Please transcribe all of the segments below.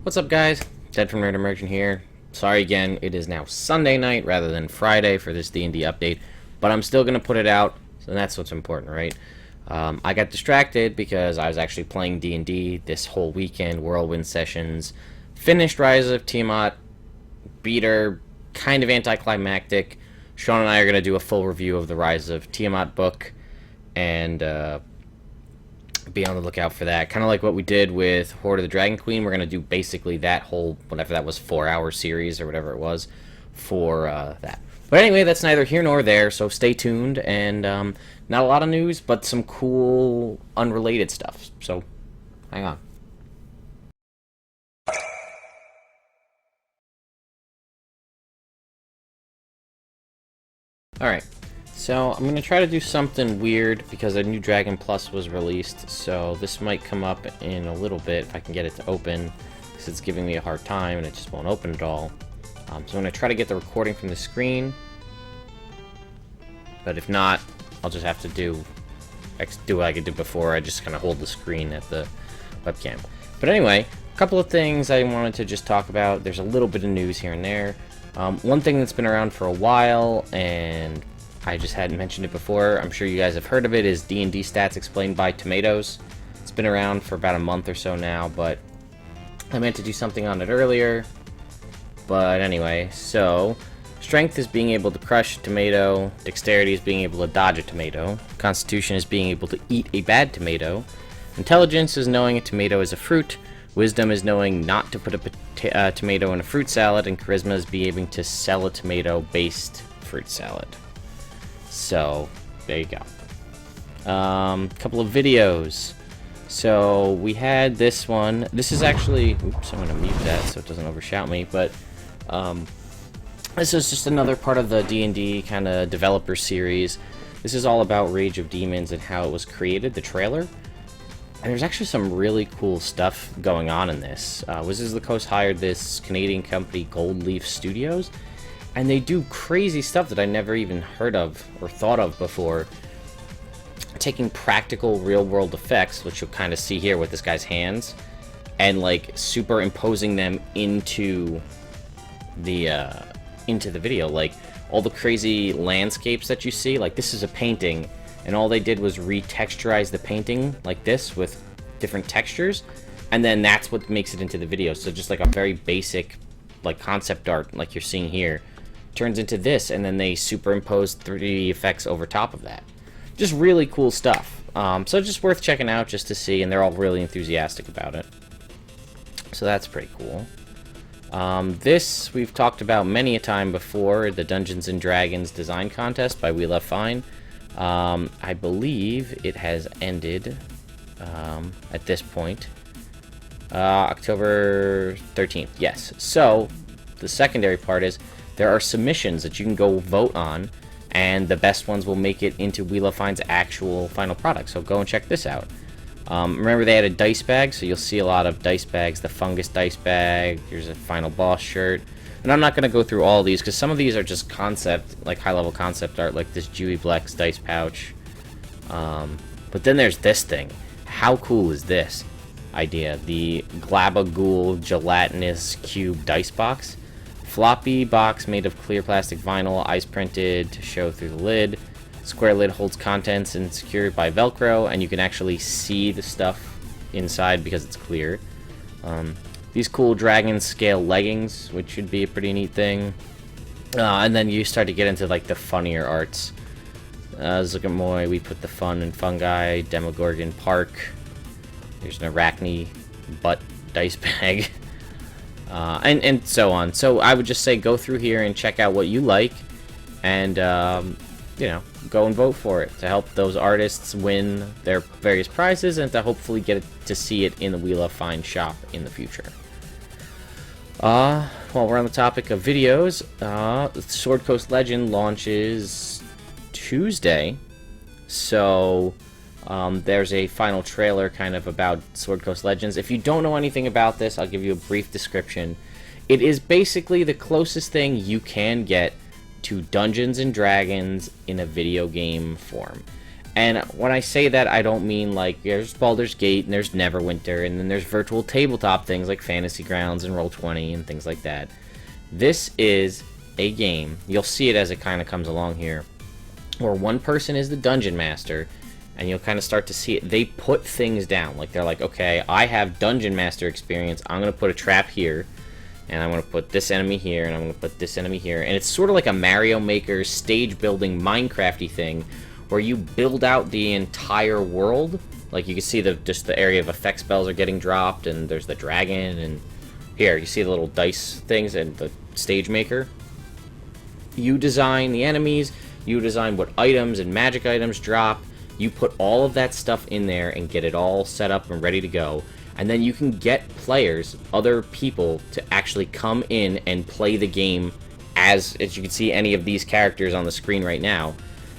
What's up, guys? Dead from Nerd Immersion here. Sorry again, it is now Sunday night rather than Friday for this D&D update, but I'm still going to put it out, so that's what's important, right? I got distracted because I was actually playing D&D this whole weekend, Whirlwind Sessions, finished Rise of Tiamat, beat her, kind of anticlimactic. Sean and I are going to do a full review of the Rise of Tiamat book, and be on the lookout for that. Kind of like what we did with Horde of the Dragon Queen. We're going to do basically that whole, whatever that was, 4-hour series or whatever it was for that. But anyway, that's neither here nor there, so stay tuned. And not a lot of news, but some cool, unrelated stuff. So, hang on. Alright. So, I'm going to try to do something weird because a new Dragon Plus was released, so this might come up in a little bit if I can get it to open, because it's giving me a hard time and it just won't open at all. So I'm going to try to get the recording from the screen, but if not, I'll just have to do what I could do before. I just kind of hold the screen at the webcam. But anyway, a couple of things I wanted to just talk about. There's a little bit of news here and there. One thing that's been around for a while, and I just hadn't mentioned it before, I'm sure you guys have heard of it, is D&D Stats Explained by Tomatoes. It's been around for about a month or so now, but I meant to do something on it earlier. But anyway, so Strength is being able to crush a tomato, Dexterity is being able to dodge a tomato, Constitution is being able to eat a bad tomato, Intelligence is knowing a tomato is a fruit, Wisdom is knowing not to put a tomato in a fruit salad, and Charisma is being able to sell a tomato-based fruit salad. So, there you go. Couple of videos. So, we had this one. This is actually... Oops, I'm going to mute that so it doesn't overshout me. But, this is just another part of the D&D kind of developer series. This is all about Rage of Demons and how it was created, the trailer. And there's actually some really cool stuff going on in this. Wizards of the Coast hired this Canadian company, Elderwood Studios. And they do crazy stuff that I never even heard of or thought of before. Taking practical real-world effects, which you'll kind of see here with this guy's hands, and like superimposing them into the video. Like all the crazy landscapes that you see, like this is a painting, and all they did was retexturize the painting like this with different textures, and then that's what makes it into the video. So just like a very basic like concept art like you're seeing here turns into this, and then they superimpose 3D effects over top of that. Just really cool stuff. So just worth checking out just to see, and they're all really enthusiastic about it. So that's pretty cool. This we've talked about many a time before, the Dungeons & Dragons design contest by We Love Fine. I believe it has ended at this point. October 13th, yes. So the secondary part is there are submissions that you can go vote on, and the best ones will make it into We Love Fine's actual final product. So go and check this out. Remember they had a dice bag, so you'll see a lot of dice bags. The fungus dice bag, here's a final boss shirt. And I'm not going to go through all these, because some of these are just concept, like high-level concept art, like this Dewey Blex dice pouch. But then there's this thing. How cool is this idea? The Glabagool gelatinous cube dice box. Floppy box made of clear plastic vinyl, ice printed to show through the lid. Square lid holds contents and secured by Velcro, and you can actually see the stuff inside because it's clear. These cool dragon scale leggings, which should be a pretty neat thing. And then you start to get into like the funnier arts. Zugamoy, we put the fun in fungi. Demogorgon Park. There's an Arachne butt dice bag. And so on. So I would just say go through here and check out what you like, and you know, go and vote for it to help those artists win their various prizes, and to hopefully get to see it in the We Love Fine shop in the future. While we're on the topic of videos, Sword Coast Legend launches Tuesday, so there's a final trailer kind of about Sword Coast Legends. If you don't know anything about this, I'll give you a brief description. It is basically the closest thing you can get to Dungeons & Dragons in a video game form. And when I say that, I don't mean like there's Baldur's Gate and there's Neverwinter and then there's virtual tabletop things like Fantasy Grounds and Roll20 and things like that. This is a game, you'll see it as it kind of comes along here, where one person is the dungeon master, and you'll kind of start to see it. They put things down. Like, they're like, okay, I have dungeon master experience. I'm going to put a trap here, and I'm going to put this enemy here, and I'm going to put this enemy here. And it's sort of like a Mario Maker stage building Minecraft-y thing, where you build out the entire world. Like, you can see just the area of effect spells are getting dropped, and there's the dragon, and here, you see the little dice things and the stage maker. You design the enemies, you design what items and magic items drop. You put all of that stuff in there and get it all set up and ready to go. And then you can get players, other people, to actually come in and play the game as you can see any of these characters on the screen right now.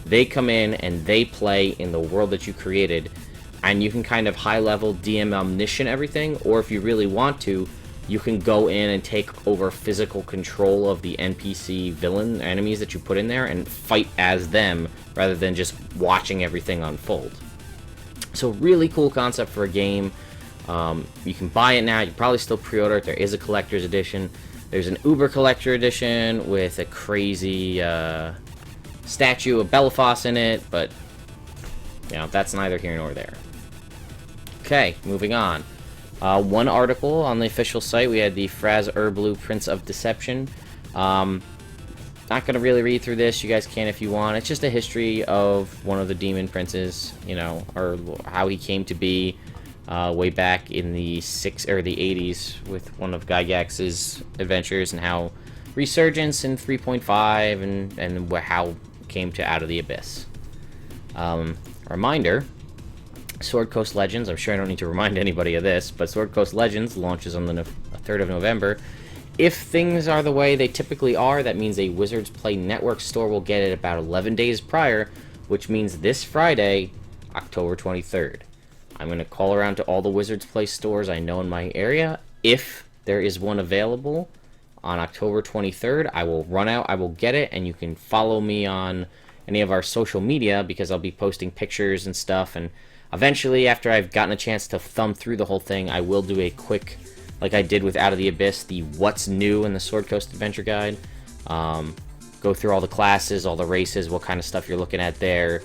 They come in and they play in the world that you created. And you can kind of high-level DM omniscient everything, or if you really want to, you can go in and take over physical control of the NPC villain enemies that you put in there and fight as them rather than just watching everything unfold. So really cool concept for a game. You can buy it now. You probably still pre-order it. There is a collector's edition. There's an Uber collector edition with a crazy statue of Bellefoss in it, but you know, that's neither here nor there. Okay, moving on. One article on the official site, we had the Fraz-Urb'luu Prince of Deception. Not going to really read through this, you guys can if you want. It's just a history of one of the demon princes, you know, or how he came to be way back in the 80s with one of Gygax's adventures, and how Resurgence in 3.5 and how it came to Out of the Abyss. Reminder, Sword Coast Legends, I'm sure I don't need to remind anybody of this, but Sword Coast Legends launches on the 3rd of November. If things are the way they typically are, that means a Wizards Play Network store will get it about 11 days prior, which means this Friday, October 23rd. I'm going to call around to all the Wizards Play stores I know in my area. If there is one available on October 23rd, I will run out, I will get it, and you can follow me on any of our social media, because I'll be posting pictures and stuff, and eventually, after I've gotten a chance to thumb through the whole thing, I will do a quick, like I did with Out of the Abyss, the What's New in the Sword Coast Adventure Guide. Go through all the classes, all the races, what kind of stuff you're looking at there.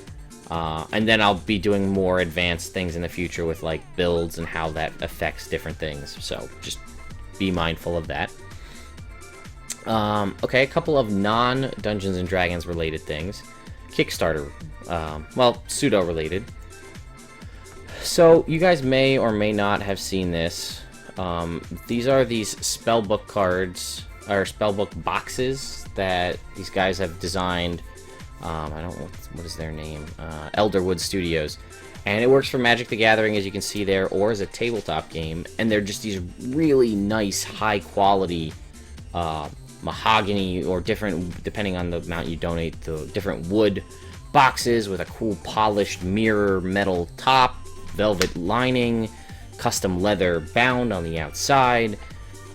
And then I'll be doing more advanced things in the future with like builds and how that affects different things. So just be mindful of that. Okay, a couple of non-Dungeons & Dragons related things. Kickstarter, well, pseudo-related. So, you guys may or may not have seen this. These are these Spellbook cards, or Spellbook boxes, that these guys have designed. I don't know, what is their name? Elderwood Studios. And it works for Magic the Gathering, as you can see there, or as a tabletop game. And they're just these really nice, high-quality mahogany, or different, depending on the amount you donate, the different wood boxes with a cool polished mirror metal top, velvet lining, custom leather bound on the outside.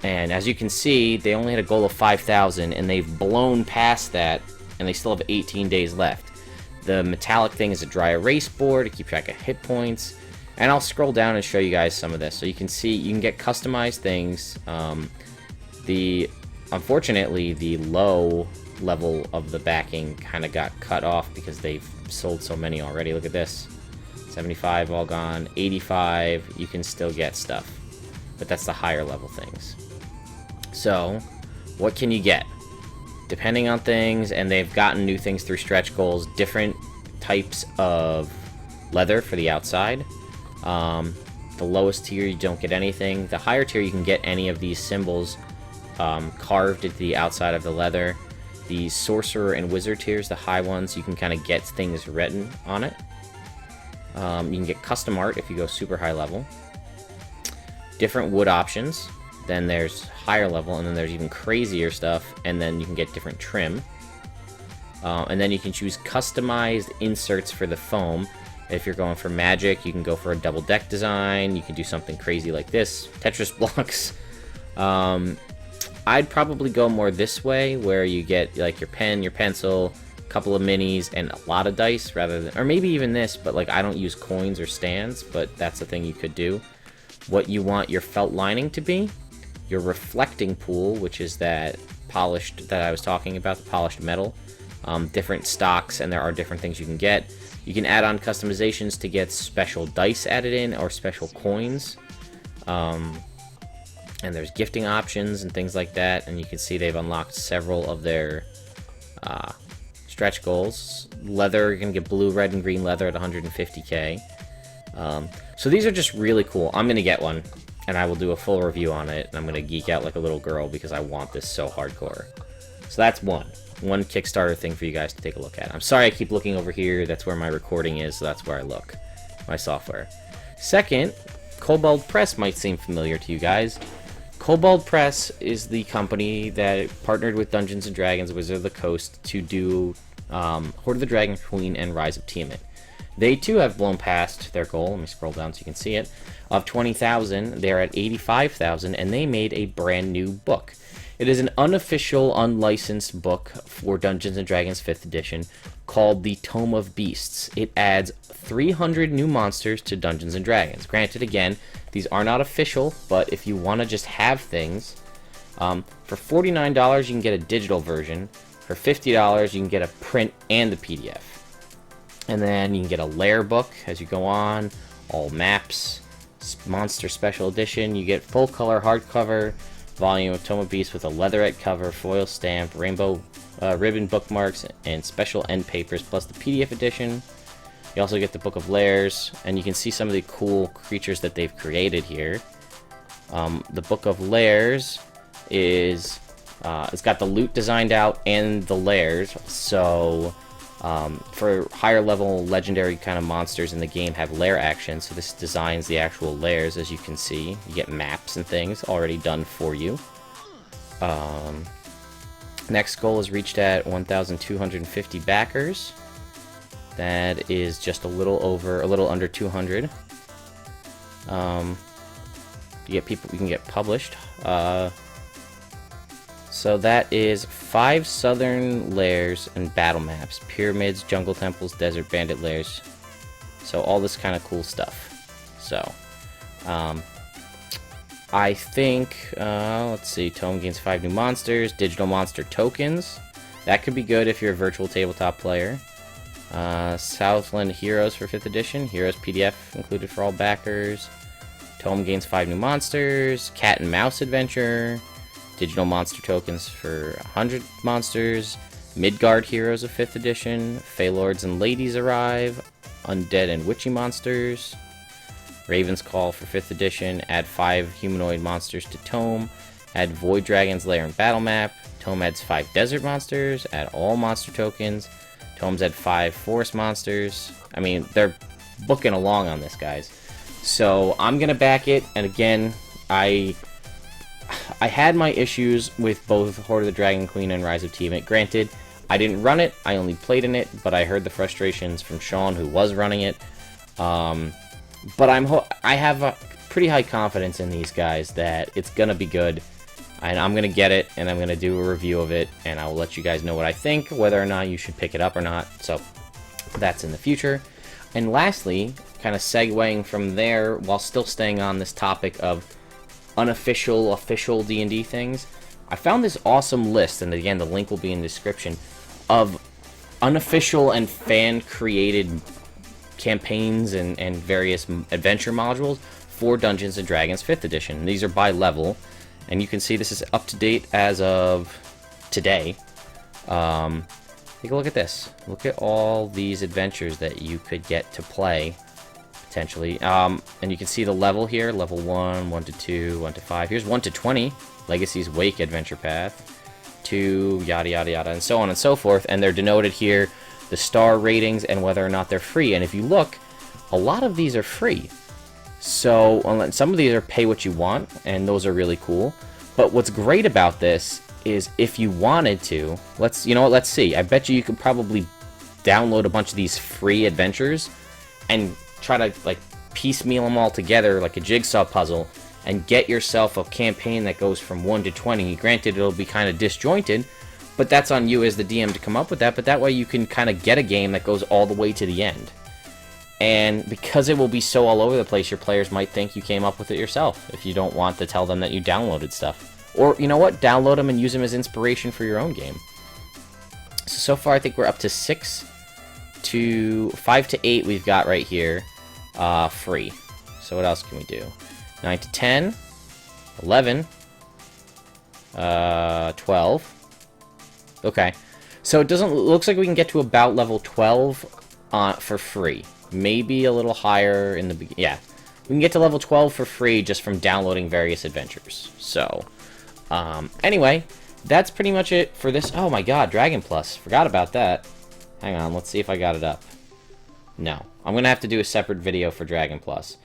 And as you can see, they only had a goal of 5,000, and they've blown past that, and they still have 18 days left. The metallic thing is a dry erase board to keep track of hit points. And I'll scroll down and show you guys some of this. So you can see, you can get customized things. Unfortunately, the low level of the backing kind of got cut off because they've sold so many already. Look at this. 75 all gone. 85, you can still get stuff. But that's the higher level things. So, what can you get? Depending on things, and they've gotten new things through stretch goals, different types of leather for the outside. The lowest tier, you don't get anything. The higher tier, you can get any of these symbols carved into the outside of the leather. The sorcerer and wizard tiers, the high ones, you can kind of get things written on it. You can get custom art if you go super high level. Different wood options. Then there's higher level, and then there's even crazier stuff, and then you can get different trim. And then you can choose customized inserts for the foam. If you're going for magic, you can go for a double deck design. You can do something crazy like this, Tetris blocks. I'd probably go more this way, where you get like your pen, your pencil, couple of minis, and a lot of dice rather than, or maybe even this, but like I don't use coins or stands, but that's the thing you could do. What you want your felt lining to be, your reflecting pool, which is that polished that I was talking about, the polished metal, different stocks, and there are different things you can get. You can add on customizations to get special dice added in or special coins. And there's gifting options and things like that, and you can see they've unlocked several of their stretch goals. Leather, you're going to get blue, red, and green leather at 150k. So these are just really cool. I'm going to get one, and I will do a full review on it, and I'm going to geek out like a little girl because I want this so hardcore. So that's one Kickstarter thing for you guys to take a look at. I'm sorry I keep looking over here. That's where my recording is, so that's where I look. My software. Second, Kobold Press might seem familiar to you guys. Kobold Press is the company that partnered with Dungeons & Dragons Wizard of the Coast to do Hoard of the Dragon Queen and Rise of Tiamat. They too have blown past their goal, let me scroll down so you can see it, of 20,000. They're at 85,000, and they made a brand new book. It is an unofficial, unlicensed book for Dungeons & Dragons 5th edition called the Tome of Beasts. It adds 300 new monsters to Dungeons & Dragons. Granted, again, these are not official, but if you want to just have things, for $49 you can get a digital version. For $50 you can get a print and the PDF. And then you can get a lair book as you go on, all maps, monster special edition. You get full color hardcover volume of Tome of Beasts with a leatherette cover, foil stamp, rainbow ribbon bookmarks, and special end papers, plus the PDF edition. You also get the Book of Lairs, and you can see some of the cool creatures that they've created here. The Book of Lairs is it's got the loot designed out and the lairs, so for higher level legendary kind of monsters in the game have lair action, so this designs the actual lairs. As you can see, you get maps and things already done for you. Next goal is reached at 1,250 backers. That is just a little under 200. You get people, you can get published. So that is 5 southern lairs and battle maps, pyramids, jungle temples, desert bandit lairs. So all this kind of cool stuff. So, I think, let's see, Tome gains 5 new monsters, digital monster tokens. That could be good if you're a virtual tabletop player. Southland Heroes for 5th edition, Heroes PDF included for all backers. Tome gains 5 new monsters, Cat and Mouse Adventure, digital monster tokens for 100 monsters, Midgard Heroes of 5th edition, Fey Lords and Ladies arrive, Undead and Witchy monsters, Raven's Call for 5th edition, add 5 humanoid monsters to Tome, add Void Dragon's Lair and Battle Map, Tome adds 5 desert monsters, add all monster tokens, Tomes add 5 forest monsters. I mean, they're booking along on this, guys. So I'm gonna back it, and again, I had my issues with both Hoard of the Dragon Queen and Rise of Tiamat. Granted, I didn't run it, I only played in it, but I heard the frustrations from Sean, who was running it. But I have a pretty high confidence in these guys that it's gonna be good, and I'm gonna get it, and I'm gonna do a review of it, and I'll let you guys know what I think, whether or not you should pick it up or not. So that's in the future. And lastly, kind of segueing from there, while still staying on this topic of unofficial, official D&D things, I found this awesome list, and again, the link will be in the description, of unofficial and fan-created campaigns and various adventure modules for Dungeons & Dragons 5th edition. These are by level, and you can see this is up to date as of today. Take a look at this. Look at all these adventures that you could get to play, potentially. And you can see the level here, level 1, 1 to 2, 1 to 5. Here's 1 to 20, Legacy's Wake Adventure Path, 2, yada yada yada, and so on and so forth, and they're denoted here, the star ratings and whether or not they're free. And if you look, a lot of these are free. So some of these are pay what you want, and those are really cool. But what's great about this is if you wanted to, let's see. I bet you could probably download a bunch of these free adventures and try to like piecemeal them all together like a jigsaw puzzle and get yourself a campaign that goes from 1 to 20. Granted, it'll be kind of disjointed, But that's on you as the DM to come up with that, but that way you can kind of get a game that goes all the way to the end. And because it will be so all over the place, your players might think you came up with it yourself, if you don't want to tell them that you downloaded stuff. Or, you know what, download them and use them as inspiration for your own game. So far I think we're up to 5 to 8 we've got right here, free. So what else can we do? 9 to 10, 11, 12. Okay, so it looks like we can get to about level 12 for free. Maybe a little higher in the beginning. Yeah, we can get to level 12 for free just from downloading various adventures. So, anyway, that's pretty much it for this. Oh my god, Dragon Plus. Forgot about that. Hang on, let's see if I got it up. No, I'm going to have to do a separate video for Dragon Plus.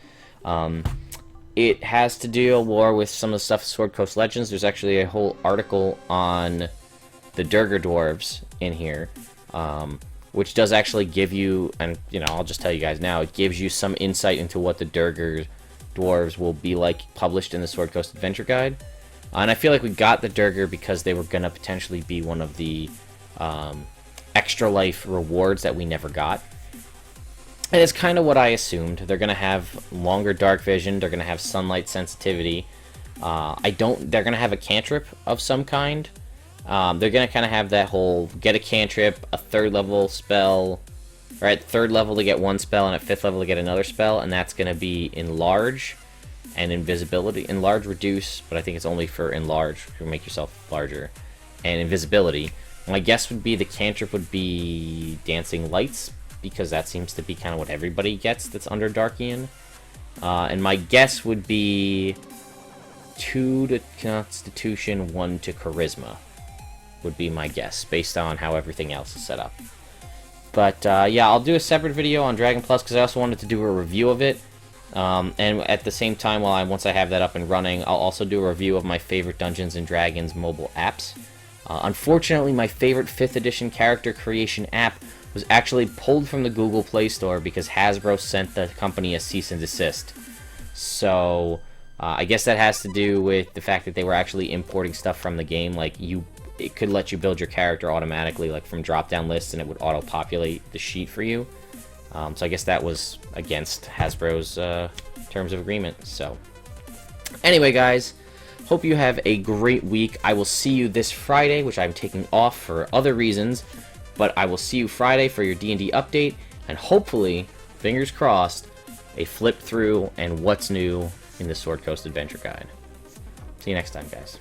It has to deal more with some of the stuff Sword Coast Legends. There's actually a whole article on the Durgar Dwarves in here, which does actually give you, and you know, I'll just tell you guys now, it gives you some insight into what the Durgar Dwarves will be like published in the Sword Coast Adventure Guide. And I feel like we got the Durgar because they were going to potentially be one of the extra life rewards that we never got. And it's kind of what I assumed. They're going to have longer dark vision, they're going to have sunlight sensitivity. They're going to have a cantrip of some kind. They're going to kind of have that whole get a cantrip, a 3rd level spell, or at 3rd level to get one spell, and at 5th level to get another spell, and that's going to be Enlarge and Invisibility. Enlarge, Reduce, but I think it's only for Enlarge, to make yourself larger, and Invisibility. My guess would be the cantrip would be Dancing Lights, because that seems to be kind of what everybody gets that's under Darkian. And my guess would be 2 to Constitution, 1 to Charisma. Would be my guess, based on how everything else is set up. But, yeah, I'll do a separate video on Dragon Plus, because I also wanted to do a review of it. And at the same time, once I have that up and running, I'll also do a review of my favorite Dungeons & Dragons mobile apps. Unfortunately, my favorite 5th edition character creation app was actually pulled from the Google Play Store because Hasbro sent the company a cease and desist. So, I guess that has to do with the fact that they were actually importing stuff from the game, like it could let you build your character automatically, like from drop-down lists, and it would auto-populate the sheet for you. So I guess that was against Hasbro's terms of agreement. So, anyway, guys, hope you have a great week. I will see you this Friday, which I'm taking off for other reasons, but I will see you Friday for your D&D update, and hopefully, fingers crossed, a flip through and what's new in the Sword Coast Adventure Guide. See you next time, guys.